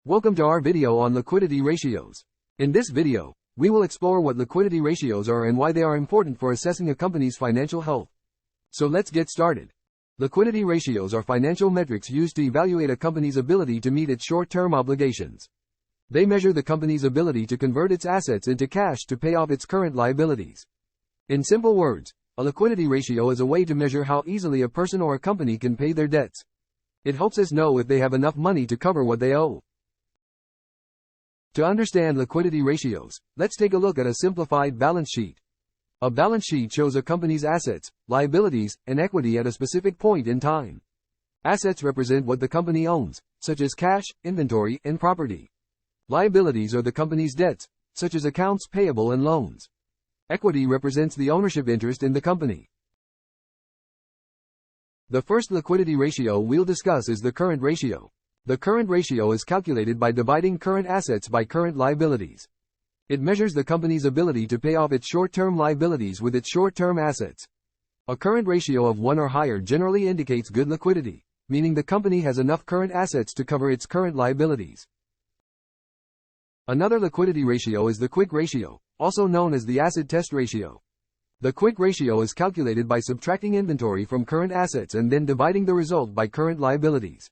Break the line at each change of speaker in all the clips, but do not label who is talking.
Welcome to our video on liquidity ratios. In this video, we will explore what liquidity ratios are and why they are important for assessing a company's financial health. So let's get started. Liquidity ratios are financial metrics used to evaluate a company's ability to meet its short-term obligations. They measure the company's ability to convert its assets into cash to pay off its current liabilities. In simple words, a liquidity ratio is a way to measure how easily a person or a company can pay their debts. It helps us know if they have enough money to cover what they owe. To understand liquidity ratios, let's take a look at a simplified balance sheet. A balance sheet shows a company's assets, liabilities, and equity at a specific point in time. Assets represent what the company owns, such as cash, inventory, and property. Liabilities are the company's debts, such as accounts payable and loans. Equity represents the ownership interest in the company. The first liquidity ratio we'll discuss is the current ratio. The current ratio is calculated by dividing current assets by current liabilities. It measures the company's ability to pay off its short-term liabilities with its short-term assets. A current ratio of 1 or higher generally indicates good liquidity, meaning the company has enough current assets to cover its current liabilities. Another liquidity ratio is the quick ratio, also known as the acid test ratio. The quick ratio is calculated by subtracting inventory from current assets and then dividing the result by current liabilities.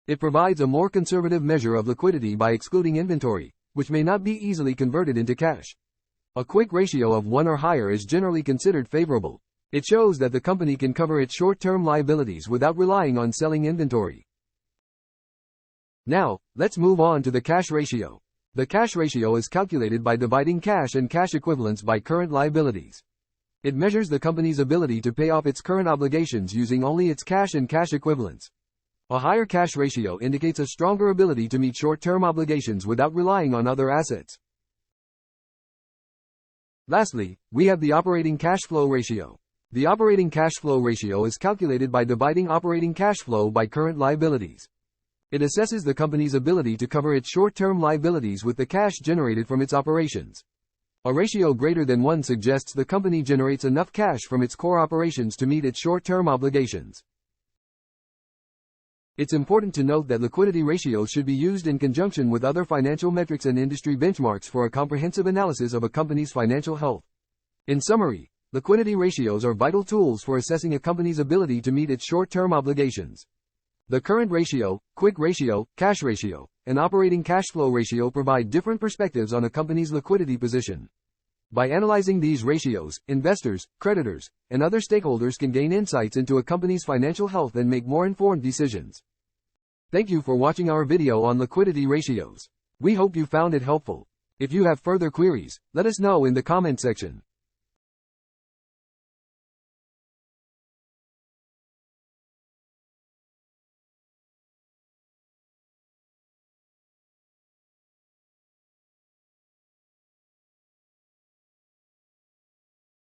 It provides a more conservative measure of liquidity by excluding inventory, which may not be easily converted into cash. A quick ratio of 1 or higher is generally considered favorable. It shows that the company can cover its short-term liabilities without relying on selling inventory. Now, let's move on to the cash ratio. The cash ratio is calculated by dividing cash and cash equivalents by current liabilities. It measures the company's ability to pay off its current obligations using only its cash and cash equivalents. A higher cash ratio indicates a stronger ability to meet short-term obligations without relying on other assets. Lastly, we have the operating cash flow ratio. The operating cash flow ratio is calculated by dividing operating cash flow by current liabilities. It assesses the company's ability to cover its short-term liabilities with the cash generated from its operations. A ratio greater than 1 suggests the company generates enough cash from its core operations to meet its short-term obligations. It's important to note that liquidity ratios should be used in conjunction with other financial metrics and industry benchmarks for a comprehensive analysis of a company's financial health. In summary, liquidity ratios are vital tools for assessing a company's ability to meet its short-term obligations. The current ratio, quick ratio, cash ratio, and operating cash flow ratio provide different perspectives on a company's liquidity position. By analyzing these ratios, investors, creditors, and other stakeholders can gain insights into a company's financial health and make more informed decisions. Thank you for watching our video on liquidity ratios. We hope you found it helpful. If you have further queries, let us know in the comment section.